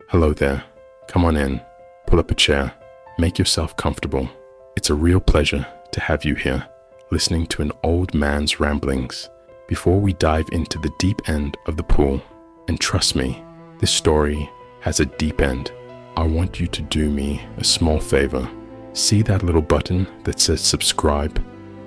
Hello there. Come on in, pull up a chair, make yourself comfortable. It's a real pleasure to have you here, listening to an old man's ramblings before we dive into the deep end of the pool. And trust me, this story has a deep end. I want you to do me a small favor. See that little button that says subscribe?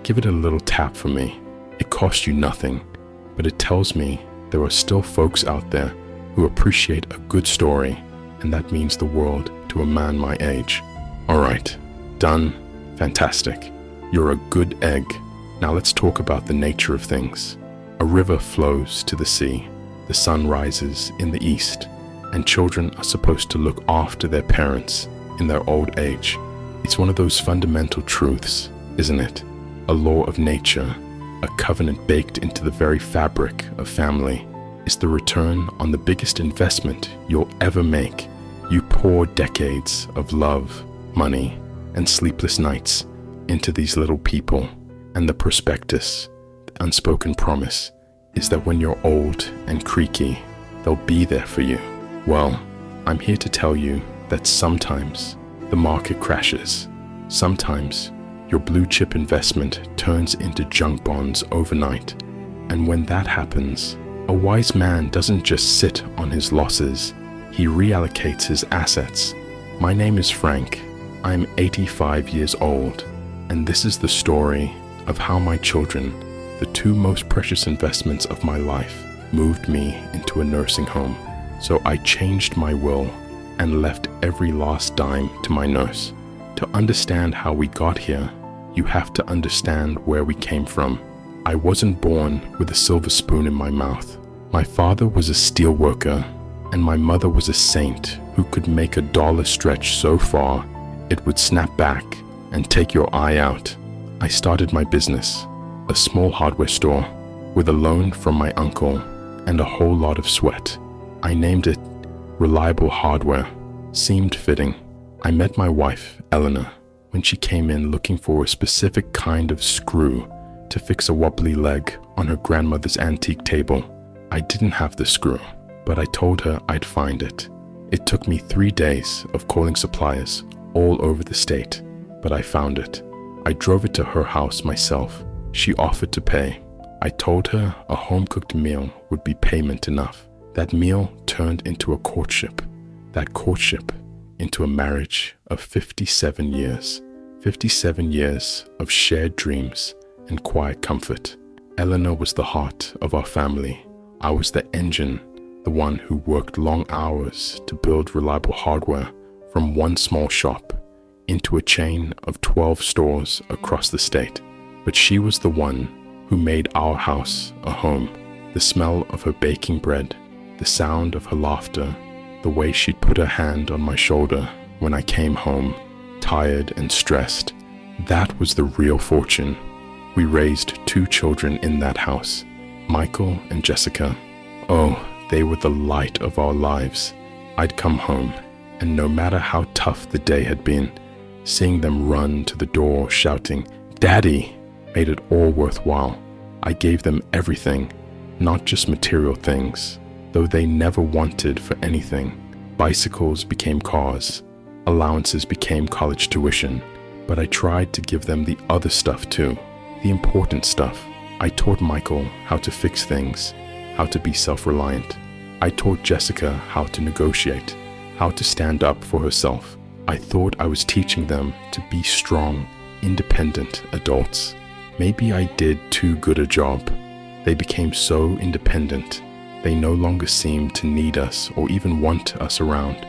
Give it a little tap for me. It costs you nothing, but it tells me there are still folks out there who appreciate a good story, and that means the world to a man my age. All right, done. Fantastic. You're a good egg. Now let's talk about the nature of things. A river flows to the sea. The sun rises in the east, and children are supposed to look after their parents in their old age. It's one of those fundamental truths, isn't it? A law of nature, a covenant baked into the very fabric of family. It's the return on the biggest investment you'll ever make. You pour decades of love, money, and sleepless nights into these little people, and the prospectus, the unspoken promise, is that when you're old and creaky, they'll be there for you. Well, I'm here to tell you that sometimes the market crashes. Sometimes your blue chip investment turns into junk bonds overnight. And when that happens, a wise man doesn't just sit on his losses, he reallocates his assets. My name is Frank. I'm 85 years old, and this is the story of how my children, the two most precious investments of my life, moved me into a nursing home. So I changed my will and left every last dime to my nurse. To understand how we got here, you have to understand where we came from. I wasn't born with a silver spoon in my mouth. My father was a steel worker, and my mother was a saint who could make a dollar stretch so far it would snap back and take your eye out. I started my business, a small hardware store, with a loan from my uncle and a whole lot of sweat. I named it Reliable Hardware. Seemed fitting. I met my wife, Eleanor, when she came in looking for a specific kind of screw to fix a wobbly leg on her grandmother's antique table. I didn't have the screw, but I told her I'd find it. It took me 3 days of calling suppliers all over the state, but I found it. I drove it to her house myself. She offered to pay. I told her a home-cooked meal would be payment enough. That meal turned into a courtship. That courtship into a marriage of 57 years. 57 years of shared dreams and quiet comfort. Eleanor was the heart of our family. I was the engine, the one who worked long hours to build Reliable Hardware from one small shop into a chain of 12 stores across the state. But she was the one who made our house a home. The smell of her baking bread, the sound of her laughter, the way she'd put her hand on my shoulder when I came home, tired and stressed. That was the real fortune. We raised 2 children in that house, Michael and Jessica. Oh, they were the light of our lives. I'd come home, and no matter how tough the day had been, seeing them run to the door shouting, "Daddy," made it all worthwhile. I gave them everything, not just material things, though they never wanted for anything. Bicycles became cars, allowances became college tuition, but I tried to give them the other stuff too, the important stuff. I taught Michael how to fix things, how to be self-reliant. I taught Jessica how to negotiate, how to stand up for herself. I thought I was teaching them to be strong, independent adults. Maybe I did too good a job. They became so independent. They no longer seemed to need us or even want us around,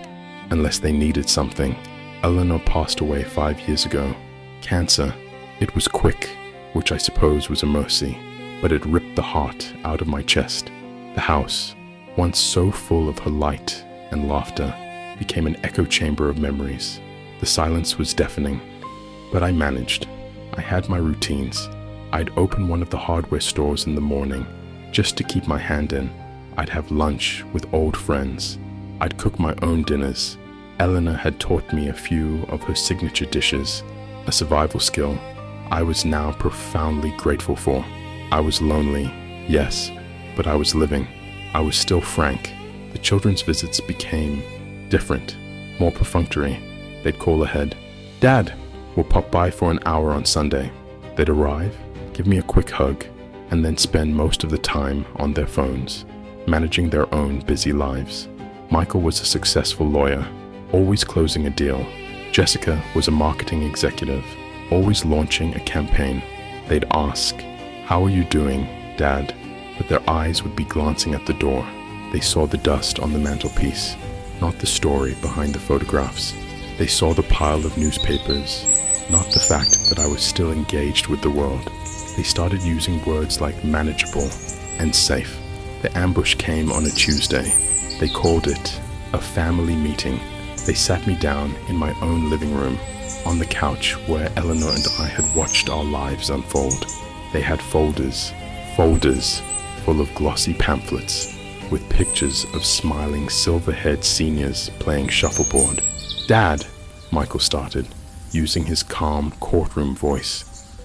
unless they needed something. Eleanor passed away 5 years ago. Cancer. It was quick, which I suppose was a mercy, but it ripped the heart out of my chest. The house, once so full of her light and laughter, became an echo chamber of memories. The silence was deafening, but I managed. I had my routines. I'd open one of the hardware stores in the morning, just to keep my hand in. I'd have lunch with old friends. I'd cook my own dinners. Eleanor had taught me a few of her signature dishes, a survival skill I was now profoundly grateful for. I was lonely, yes, but I was living. I was still Frank. The children's visits became different, more perfunctory. They'd call ahead. Dad, we'll pop by for an hour on Sunday. They'd arrive, give me a quick hug, and then spend most of the time on their phones, managing their own busy lives. Michael was a successful lawyer, always closing a deal. Jessica was a marketing executive, always launching a campaign. They'd ask, "How are you doing, Dad?" But their eyes would be glancing at the door. They saw the dust on the mantelpiece, not the story behind the photographs. They saw the pile of newspapers, not the fact that I was still engaged with the world. They started using words like manageable and safe. The ambush came on a Tuesday. They called it a family meeting. They sat me down in my own living room, on the couch where Eleanor and I had watched our lives unfold. They had folders full of glossy pamphlets with pictures of smiling silver-haired seniors playing shuffleboard. "Dad," Michael started, using his calm courtroom voice,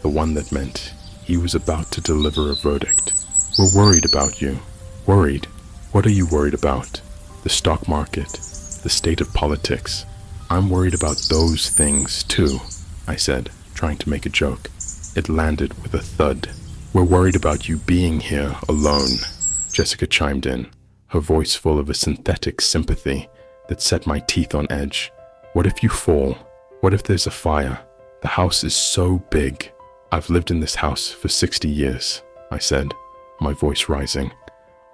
the one that meant he was about to deliver a verdict. "We're worried about you." "Worried? What are you worried about?" "The stock market, the state of politics." "I'm worried about those things too," I said, trying to make a joke. It landed with a thud. "We're worried about you being here alone," Jessica chimed in, her voice full of a synthetic sympathy that set my teeth on edge. "What if you fall? What if there's a fire? The house is so big." "I've lived in this house for 60 years, I said, my voice rising.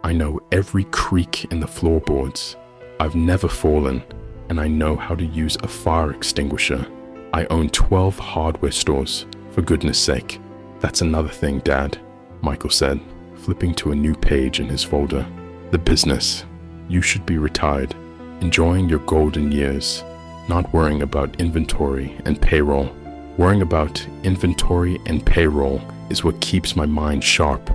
"I know every creak in the floorboards. I've never fallen, and I know how to use a fire extinguisher. I own 12 hardware stores, for goodness sake." "That's another thing, Dad," Michael said, flipping to a new page in his folder. "The business. You should be retired, enjoying your golden years, not worrying about inventory and payroll. Worrying about inventory and payroll is what keeps my mind sharp."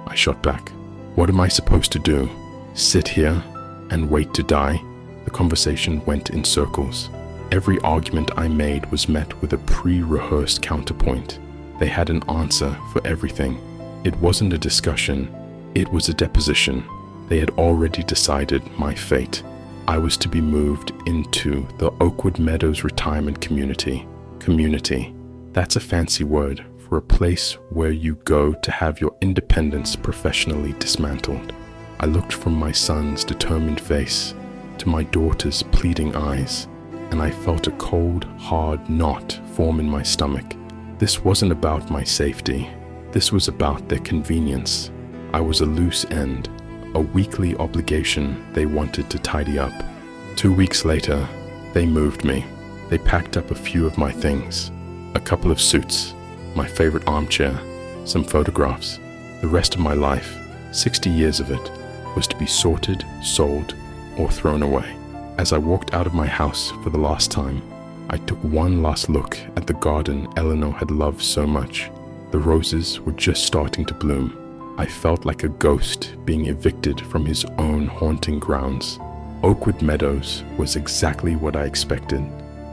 I shot back. "What am I supposed to do? Sit here and wait to die?" The conversation went in circles. Every argument I made was met with a pre-rehearsed counterpoint. They had an answer for everything. It wasn't a discussion, it was a deposition. They had already decided my fate. I was to be moved into the Oakwood Meadows Retirement Community. Community. That's a fancy word for a place where you go to have your independence professionally dismantled. I looked from my son's determined face to my daughter's pleading eyes, and I felt a cold, hard knot form in my stomach. This wasn't about my safety. This was about their convenience. I was a loose end, a weekly obligation they wanted to tidy up. 2 weeks later, they moved me. They packed up a few of my things, a couple of suits, my favorite armchair, some photographs. The rest of my life, 60 years of it, was to be sorted, sold, or thrown away. As I walked out of my house for the last time, I took one last look at the garden Eleanor had loved so much. The roses were just starting to bloom. I felt like a ghost being evicted from his own haunting grounds. Oakwood Meadows was exactly what I expected.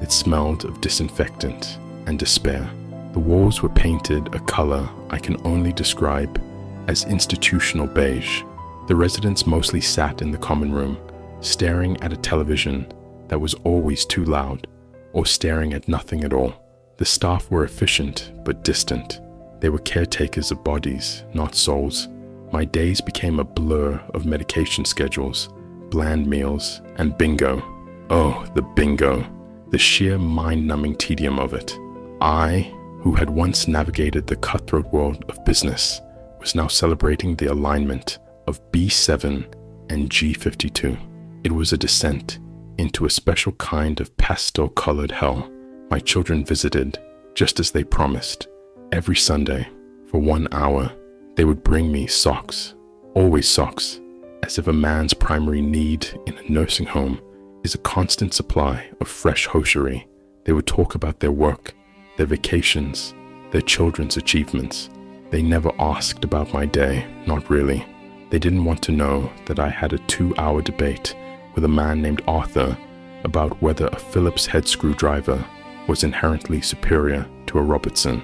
It smelled of disinfectant and despair. The walls were painted a color I can only describe as institutional beige. The residents mostly sat in the common room, staring at a television that was always too loud, or staring at nothing at all. The staff were efficient but distant. They were caretakers of bodies, not souls. My days became a blur of medication schedules, bland meals, and bingo. Oh, the bingo. The sheer mind-numbing tedium of it. I, who had once navigated the cutthroat world of business, was now celebrating the alignment of B7 and G52. It was a descent into a special kind of pastel-colored hell. My children visited, just as they promised. Every Sunday, for 1 hour, they would bring me socks, always socks, as if a man's primary need in a nursing home is a constant supply of fresh hosiery. They would talk about their work, their vacations, their children's achievements. They never asked about my day, not really. They didn't want to know that I had a 2-hour debate with a man named Arthur about whether a Phillips head screwdriver was inherently superior to a Robertson.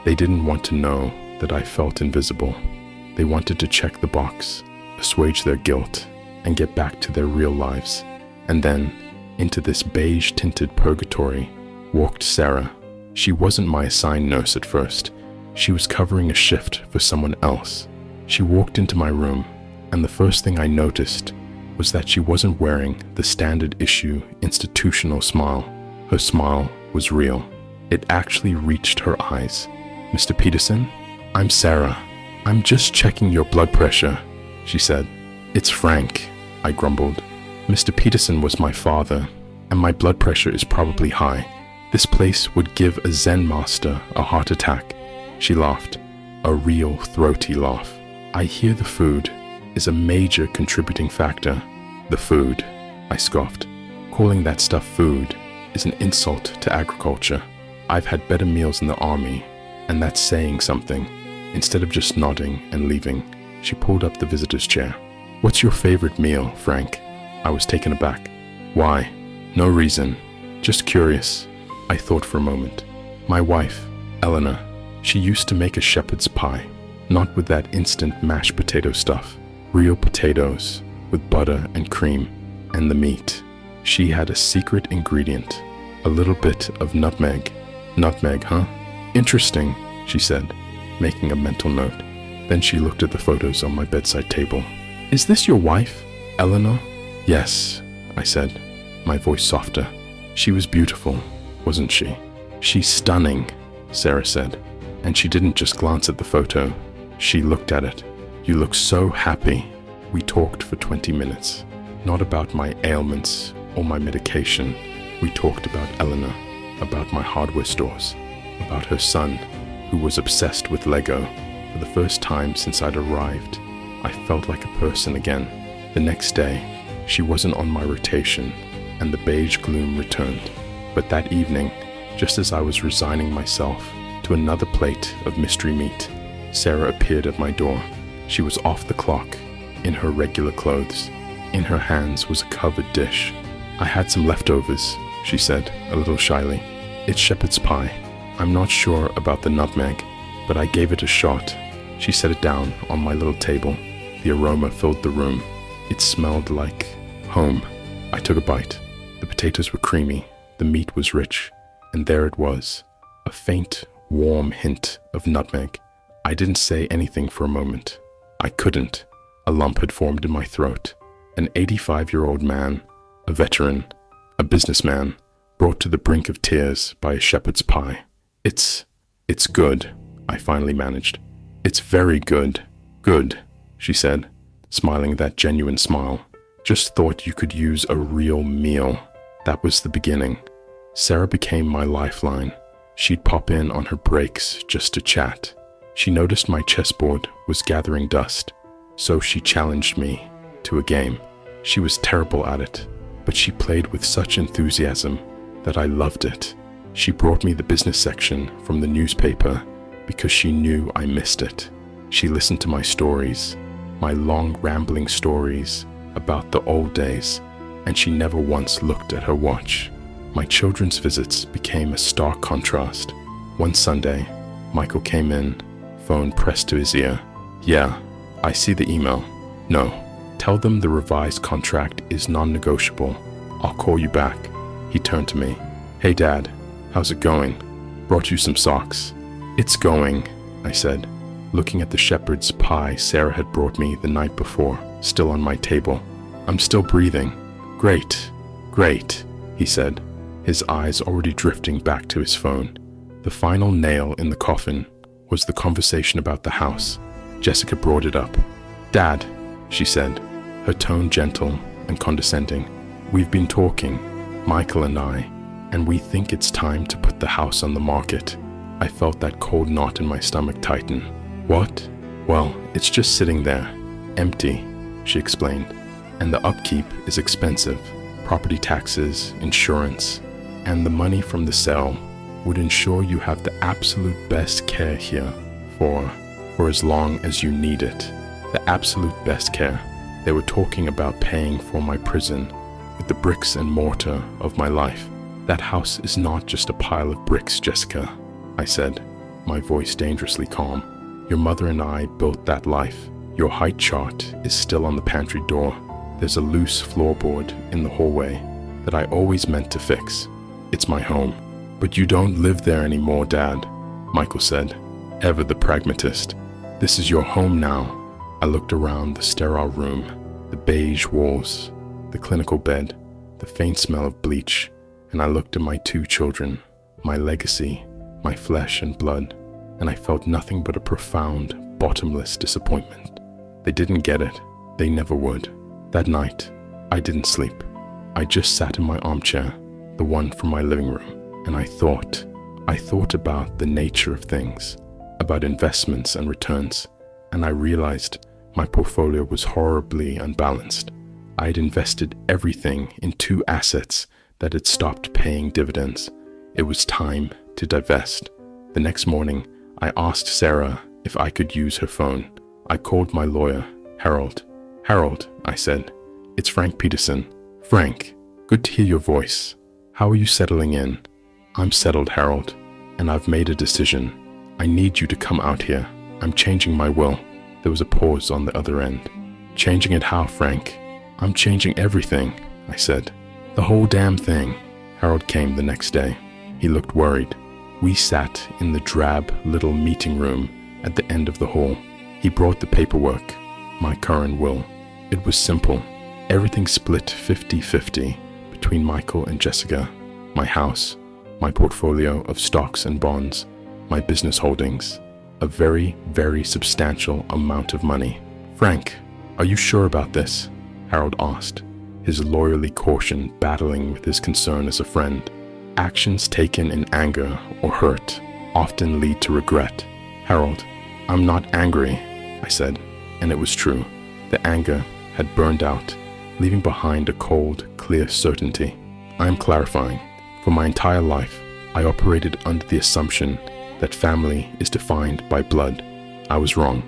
They didn't want to know that I felt invisible. They wanted to check the box, assuage their guilt, and get back to their real lives. And then, Into this beige-tinted purgatory walked Sarah. She wasn't my assigned nurse at first. She was covering a shift for someone else. She walked into my room, and the first thing I noticed was that she wasn't wearing the standard issue institutional smile. Her smile was real. It actually reached her eyes. "Mr. Peterson, I'm Sarah. I'm just checking your blood pressure," she said. "It's Frank," I grumbled. "Mr. Peterson was my father, and my blood pressure is probably high. This place would give a Zen master a heart attack." She laughed, a real throaty laugh. "I hear the food is a major contributing factor." "The food," I scoffed. "Calling that stuff food is an insult to agriculture. I've had better meals in the army, and that's saying something." Instead of just nodding and leaving, she pulled up the visitor's chair. "What's your favorite meal, Frank?" I was taken aback. "Why?" "No reason. Just curious." I thought for a moment. "My wife, Eleanor, she used to make a shepherd's pie, not with that instant mashed potato stuff. Real potatoes with butter and cream and the meat. She had a secret ingredient, a little bit of nutmeg." "Nutmeg, huh? Interesting," she said, making a mental note. Then she looked at the photos on my bedside table. "Is this your wife, Eleanor?" "Yes," I said, my voice softer. "She was beautiful, wasn't she?" "She's stunning," Sarah said, and she didn't just glance at the photo. She looked at it. "You look so happy." We talked for 20 minutes, not about my ailments or my medication. We talked about Eleanor, about my hardware stores, about her son, who was obsessed with Lego. For the first time since I'd arrived, I felt like a person again. The next day, she wasn't on my rotation, and the beige gloom returned. But that evening, just as I was resigning myself to another plate of mystery meat, Sarah appeared at my door. She was off the clock, in her regular clothes. In her hands was a covered dish. "I had some leftovers," she said, a little shyly. "It's shepherd's pie. I'm not sure about the nutmeg, but I gave it a shot." She set it down on my little table. The aroma filled the room. It smelled like home. I took a bite. The potatoes were creamy, the meat was rich, and there it was, a faint, warm hint of nutmeg. I didn't say anything for a moment. I couldn't. A lump had formed in my throat. An 85-year-old man, a veteran, a businessman, brought to the brink of tears by a shepherd's pie. It's good," I finally managed. "It's very good." "Good," she said, smiling that genuine smile. "Just thought you could use a real meal." That was the beginning. Sarah became my lifeline. She'd pop in on her breaks just to chat. She noticed my chessboard was gathering dust, so she challenged me to a game. She was terrible at it, but she played with such enthusiasm that I loved it. She brought me the business section from the newspaper because she knew I missed it. She listened to my stories, my long rambling stories about the old days, and she never once looked at her watch. My children's visits became a stark contrast. One Sunday, Michael came in, phone pressed to his ear. "Yeah, I see the email." "No, tell them the revised contract is non-negotiable. I'll call you back." He turned to me. "Hey Dad, how's it going? Brought you some socks." "It's going," I said, looking at the shepherd's pie Sarah had brought me the night before, still on my table. "I'm still breathing." "Great, great," he said, his eyes already drifting back to his phone. The final nail in the coffin was the conversation about the house. Jessica brought it up. "Dad," she said, her tone gentle and condescending, "we've been talking, Michael and I, and we think it's time to put the house on the market." I felt that cold knot in my stomach tighten. "What?" "Well, it's just sitting there, empty," she explained, "and the upkeep is expensive. Property taxes, insurance, and the money from the sale would ensure you have the absolute best care here for as long as you need it. The absolute best care. They were talking about paying for my prison with the bricks and mortar of my life. That house is not just a pile of bricks, Jessica," I said, my voice dangerously calm. "Your mother and I built that life. Your height chart is still on the pantry door. There's a loose floorboard in the hallway. that I always meant to fix. It's my home. But you don't live there anymore, Dad, Michael said, ever the pragmatist. This is your home now. I looked around the sterile room, the beige walls, the clinical bed, the faint smell of bleach, and I looked at my 2 children, my legacy, my flesh and blood, and I felt nothing but a profound, bottomless disappointment. They didn't get it. They never would. That night, I didn't sleep. I just sat in my armchair, the one from my living room, and I thought about the nature of things, about investments and returns, and I realized my portfolio was horribly unbalanced. I had invested everything in 2 assets that had stopped paying dividends. It was time to divest. The next morning, I asked Sarah if I could use her phone. I called my lawyer, Harold. Harold, I said, it's Frank Peterson. Frank, good to hear your voice. How are you settling in? I'm settled, Harold, and I've made a decision. I need you to come out here. I'm changing my will. There was a pause on the other end. Changing it how, Frank? I'm changing everything, I said. The whole damn thing. Harold came the next day. He looked worried. We sat in the drab little meeting room at the end of the hall. He brought the paperwork, my current will. It was simple. Everything split 50-50 between Michael and Jessica. My house, my portfolio of stocks and bonds, my business holdings. A very, very substantial amount of money. Frank, are you sure about this? Harold asked, his lawyerly caution battling with his concern as a friend. Actions taken in anger or hurt often lead to regret. Harold, I'm not angry, I said, and it was true. The anger had burned out, leaving behind a cold, clear certainty. I am clarifying. For my entire life, I operated under the assumption that family is defined by blood. I was wrong.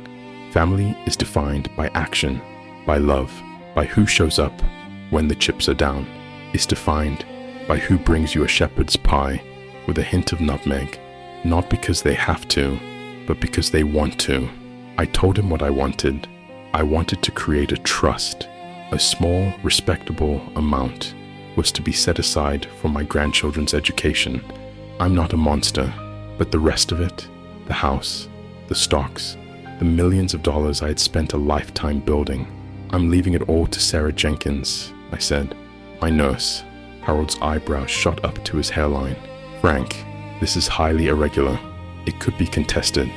Family is defined by action, by love, by who shows up when the chips are down. It's defined by who brings you a shepherd's pie with a hint of nutmeg, not because they have to, but because they want to. I told him what I wanted. I wanted to create a trust. A small, respectable amount was to be set aside for my grandchildren's education. I'm not a monster, but the rest of it, the house, the stocks, the millions of dollars I had spent a lifetime building, I'm leaving it all to Sarah Jenkins, I said. My nurse. Harold's eyebrows shot up to his hairline. Frank, this is highly irregular. It could be contested.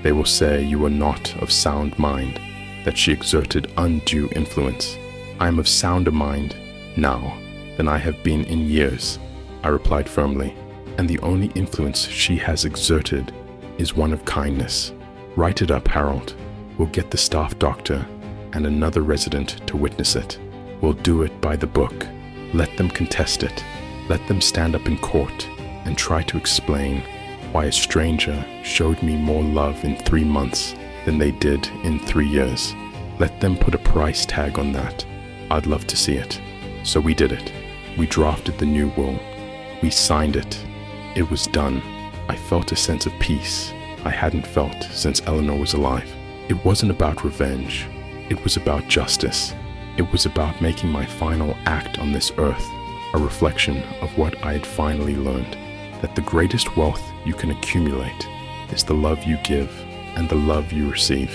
They will say you were not of sound mind, that she exerted undue influence. I am of sounder mind now than I have been in years, I replied firmly, and the only influence she has exerted is one of kindness. Write it up, Harold. We'll get the staff doctor and another resident to witness it. We'll do it by the book. Let them contest it. Let them stand up in court and try to explain why a stranger showed me more love in 3 months than they did in 3 years. Let them put a price tag on that. I'd love to see it. So we did it. We drafted the new will. We signed it. It was done. I felt a sense of peace I hadn't felt since Eleanor was alive. It wasn't about revenge. It was about justice. It was about making my final act on this earth a reflection of what I had finally learned, that the greatest wealth you can accumulate is the love you give and the love you receive.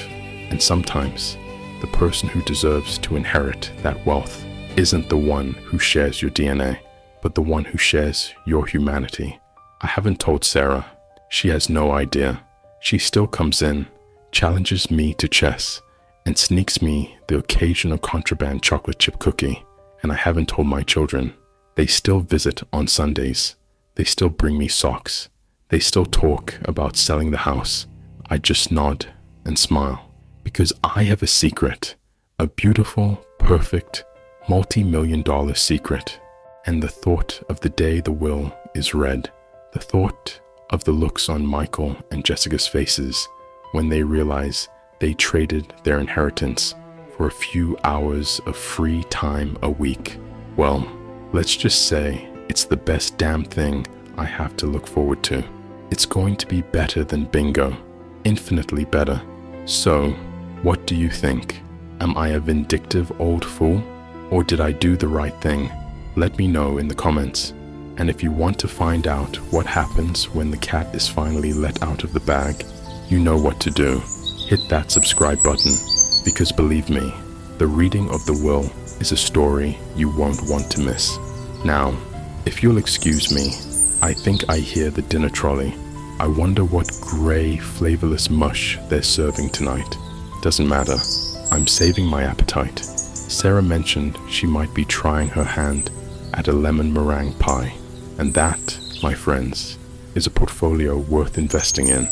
And sometimes, the person who deserves to inherit that wealth isn't the one who shares your DNA, but the one who shares your humanity. I haven't told Sarah. She has no idea. She still comes in, challenges me to chess, and sneaks me the occasional contraband chocolate chip cookie. And I haven't told my children. They still visit on Sundays. They still bring me socks. They still talk about selling the house. I just nod and smile, because I have a secret, a beautiful, perfect, multi-million-dollar secret. And the thought of the day the will is read, the thought of the looks on Michael and Jessica's faces when they realize they traded their inheritance for a few hours of free time a week. Well, let's just say it's the best damn thing I have to look forward to. It's going to be better than bingo, infinitely better. So, what do you think? Am I a vindictive old fool? Or did I do the right thing? Let me know in the comments. And if you want to find out what happens when the cat is finally let out of the bag, you know what to do. Hit that subscribe button, because believe me, the reading of the will is a story you won't want to miss. Now, if you'll excuse me, I think I hear the dinner trolley. I wonder what grey, flavorless mush they're serving tonight. Doesn't matter, I'm saving my appetite. Sarah mentioned she might be trying her hand at a lemon meringue pie, and that, my friends, is a portfolio worth investing in.